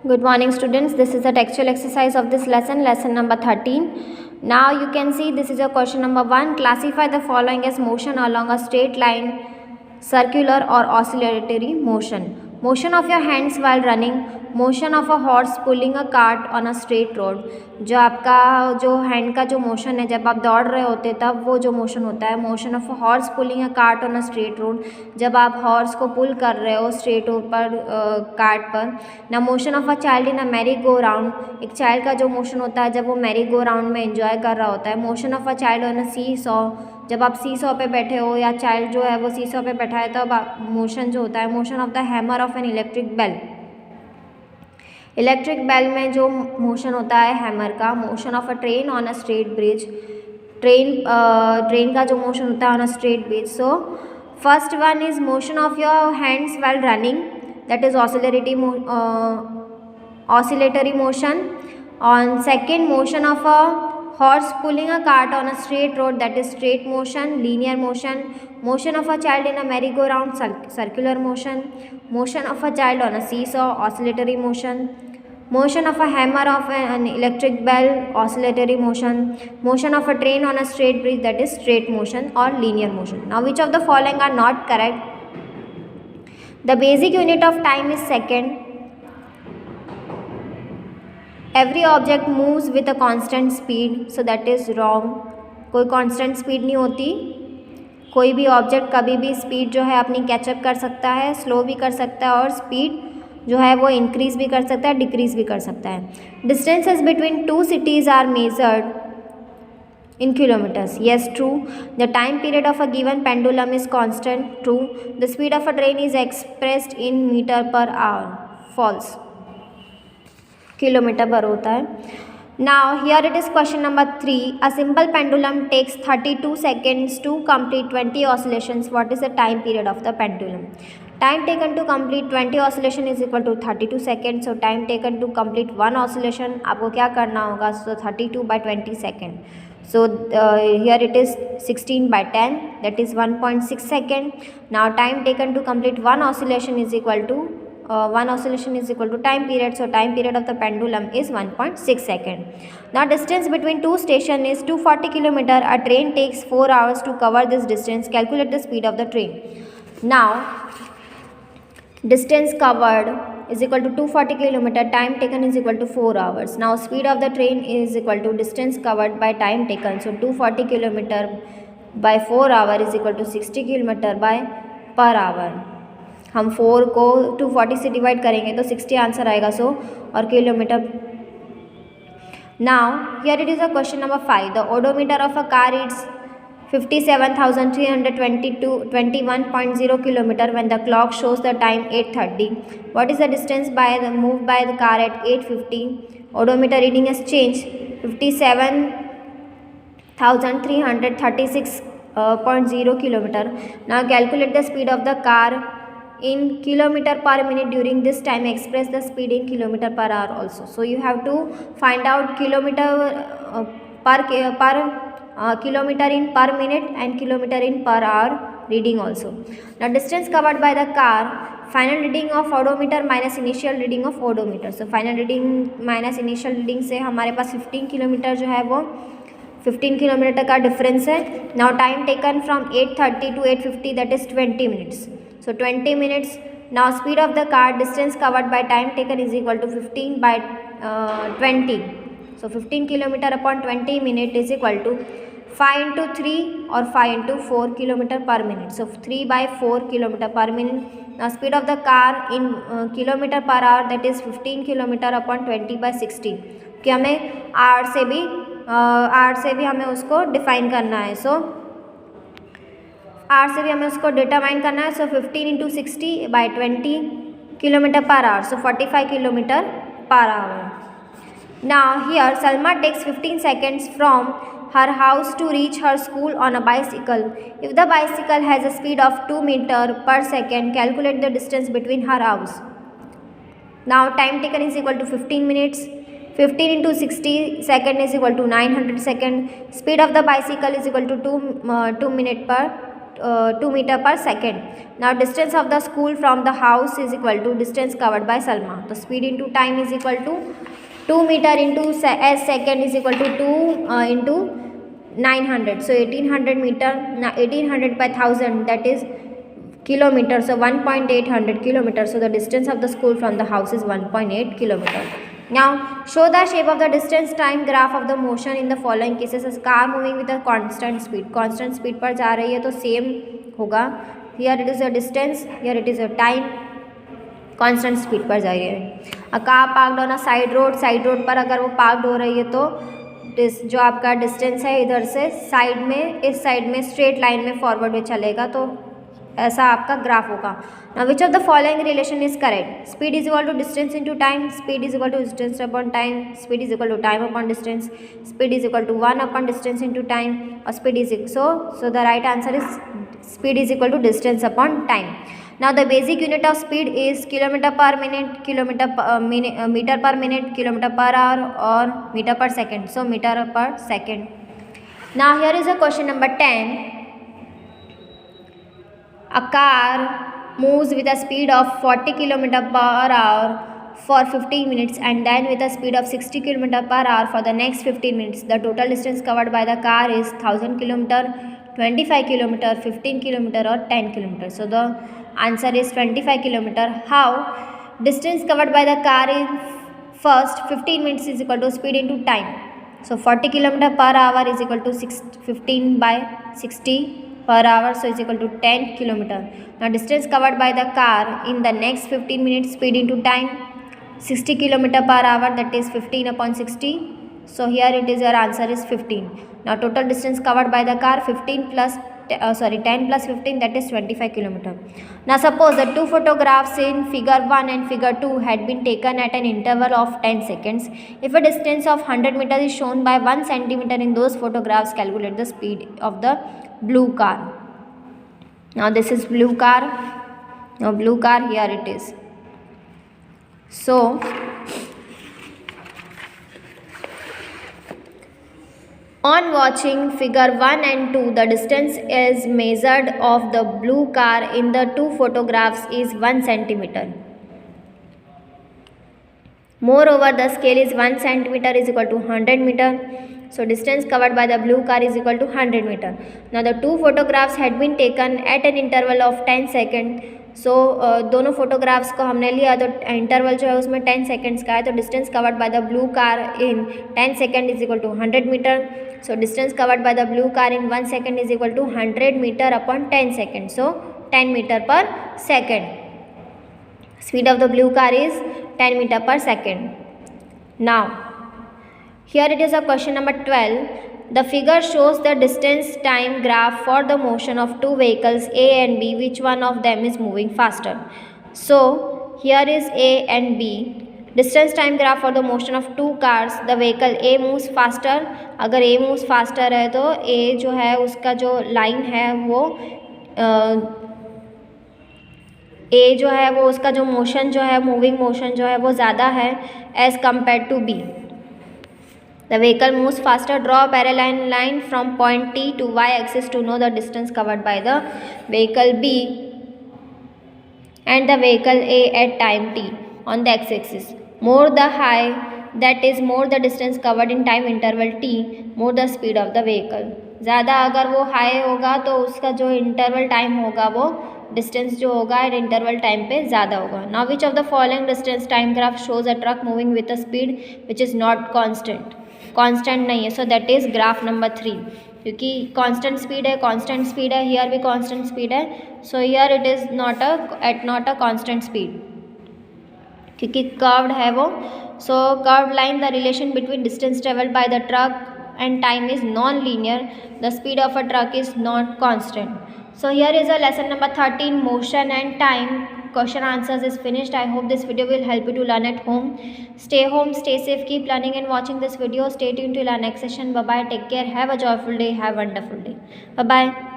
Good morning students, this is the textual exercise of this lesson number 13. Now you can see this is your question number 1. Classify the following as motion along a straight line, circular or oscillatory motion. Motion of your hands while running, motion of a horse pulling a cart on a straight road. जो आपका जो hand का जो motion है जब आप दौड़ रहे होते तब वो जो मोशन होता है, motion of a horse pulling a cart on a straight road, जब आप हॉर्स को पुल कर रहे हो स्ट्रेट रोड पर कार्ट पर. ना motion of a child in a merry go round, एक चाइल्ड का जो मोशन होता है जब वो मैरी गो राउंड में एंजॉय कर रहा होता है. Motion of a child on a seesaw, जब आप सी सॉ पे बैठे हो या चाइल्ड जो है वो सी सॉ पे बैठा है तब मोशन जो होता है. Motion of the hammer of an electric bell, electric bell में जो मोशन होता है हैमर का. Motion of a train on a straight bridge, train का जो मोशन होता है on a straight bridge. So first one is motion of your hands while running, that is oscillatory motion. On second, motion of a horse pulling a cart on a straight road, that is straight motion, linear motion. Motion of a child in a merry-go-round, circular motion. Motion of a child on a seesaw, oscillatory motion. Motion of a hammer of an electric bell, oscillatory motion. Motion of a train on a straight bridge, that is straight motion or linear motion. Now which of the following are not correct? The basic unit of time is second. Every object moves with a constant speed, so that is wrong. कोई constant speed नहीं होती. कोई भी object कभी भी speed जो है अपनी कैचअप कर सकता है, स्लो भी कर सकता है और स्पीड जो है वो इंक्रीज भी कर सकता है, डिक्रीज भी कर सकता है. Distances between two cities are measured in kilometers. Yes, true. The time period of a given pendulum is constant. True. The speed of a train is expressed in meter per hour. False. Kilometre पर होता है. Now here it is question number 3. A simple pendulum takes 32 seconds to complete 20 oscillations. What is the time period of the pendulum? Time taken to complete 20 oscillation is equal to 32 seconds. So time taken to complete one oscillation, आपको क्या करना होगा? So 32 by 20 second. So here it is 16 by 10, that is 1.6 second. Now time taken to complete one oscillation is equal to time period. So time period of the pendulum is 1.6 second. Now distance between two stations is 240 kilometer. A train takes 4 hours to cover this distance. Calculate the speed of the train. Now distance covered is equal to 240 kilometer, time taken is equal to 4 hours. Now speed of the train is equal to distance covered by time taken. So 240 kilometer by 4 hour is equal to 60 kilometer by per hour. हम 4 को 240 से divide करेंगे तो 60 answer आएगा. सो और kilometre. Now here it is a question number 5. The odometer of a car reads 57,321.0 kilometer when the clock shows the time 8:30. What is the distance by the moved by the car at 8:50? Odometer reading has changed 57,336.0 kilometer. Now calculate the speed of the car in kilometer per minute during this time. Express the speed in kilometer per hour also. So you have to find out kilometer kilometer in per minute and kilometer in per hour reading also. Now distance covered by the car, final reading of odometer minus initial reading of odometer. So final reading minus initial reading से हमारे पास 15 kilometre जो है वो 15 kilometre का difference है. Now time taken from 8:30 to 8:50, that is 20 minutes. So 20 minutes. Now speed of the car, distance covered by time taken is equal to 15 by 20. So 15 kilometer upon 20 minute is equal to 5 into 3 or 5 into 4 kilometer per minute. So 3 by 4 kilometer per minute. Now speed of the car in kilometer per hour, that is 15 kilometer upon 20 by 60. कि हमें are से भी हमें उसको define करना है. सो are से भी हमें उसको डिटरमाइन करना है. सो 15 into 60 by 20 kilometre per hour. So 45 kilometre per hour. Now here Salma takes 15 seconds from her house to reach her school on a bicycle. If the bicycle has a speed of 2 meter per second, calculate the distance between her house. Now time taken is equal to 15 minutes. 15 into 60 second is equal to 900 second. Speed of the bicycle is equal to 2 minute per 2 meter per second. Now distance of the school from the house is equal to distance covered by Salma. So speed into time is equal to 2 meter into s second is equal to 2 into 900. So 1800 meter. Now 1800 by 1000, that is kilometer. So 1.800 kilometer. So the distance of the school from the house is 1.8 kilometer. Now show the shape of the distance time graph of the motion in the following cases. A car moving with a constant speed. Constant speed पर जा रही है तो same होगा. Here it is a distance, here it is a time. Constant speed पर जा रही है. A car parked on a side road पर अगर वो पार्कड हो रही है तो जो आपका डिस्टेंस है इधर से साइड में, इस साइड में स्ट्रेट लाइन में फॉरवर्ड में चलेगा, तो ऐसा आपका ग्राफ होगा. Now which of the following relation is correct? Speed is equal to distance into time, speed is equal to distance upon time, speed is equal to time upon distance, speed is equal to 1 upon distance into time, और speed is so the right answer is speed is equal to distance upon time. Now the basic unit of speed is kilometer per minute, meter per minute, kilometer per hour, or meter per second. So meter per second. Now here is a question number 10. A car moves with a speed of 40 km per hour for 15 minutes and then with a speed of 60 km per hour for the next 15 minutes. The total distance covered by the car is 1000 km, 25 km, 15 km, or 10 km. So the answer is 25 km. How? Distance covered by the car in first 15 minutes is equal to speed into time. So 40 km per hour is equal to 15 by 60 per hour, so is equal to 10 km. Now distance covered by the car in the next 15 minutes, speed into time, 60 km per hour, that is 15 upon 60. So here it is, your answer is 15. Now total distance covered by the car 10 plus 15, that is 25 km. Now suppose the two photographs in figure 1 and figure 2 had been taken at an interval of 10 seconds. If a distance of 100 meters is shown by 1 centimeter in those photographs, calculate the speed of the blue car. Now this is blue car. Now blue car, here it is. So on watching figure 1 and 2, the distance is measured of the blue car in the two photographs is 1 centimeter. Moreover, the scale is 1 centimeter is equal to 100 meter. So distance covered by the blue car is equal to 100 meter. Now the two photographs had been taken at an interval of 10 second. So दोनों photographs को हमने लिया तो interval जो है उसमें 10 seconds का है, तो distance covered by the blue car in 10 second is equal to 100 metre. So distance covered by the blue car in 1 second is equal to 100 metre upon 10 second. So 10 metre per second. Speed of the blue car is 10 meter per second. Now, here it is a question number 12. The figure shows the distance time graph for the motion of two vehicles A and B. Which one of them is moving faster? So, here is A and B. Distance time graph for the motion of two cars. The vehicle A moves faster. अगर A moves faster है तो A जो है उसका जो line है वो ए जो है वो उसका जो मोशन जो है मूविंग मोशन जो है वो ज़्यादा है as compare to B. The vehicle moves faster. Draw parallel line from point T to Y axis to know the distance covered by the vehicle B and the vehicle A at time T on the X axis. More the high that is more the distance covered in time interval T, more the speed of the vehicle. ज़्यादा अगर वो high होगा तो उसका जो interval time होगा वो distance जो होगा एट इंटरवल टाइम पे ज़्यादा होगा. Now which of the following distance time graph shows a truck moving with a speed which is not constant. Constant नहीं है, so that is graph number 3. क्योंकि कांस्टेंट स्पीड है, here भी constant speed है, so here it is not a constant speed क्योंकि curved है वो. So curved line the relation between distance travelled by the truck and time is non-linear. The speed of a truck is not constant. So here is a lesson number 13, motion and time. Question answers is finished. I hope this video will help you to learn at home. Stay home, stay safe, keep learning and watching this video. Stay tuned till our next session. Bye bye, take care, have a joyful day, have a wonderful day. Bye bye.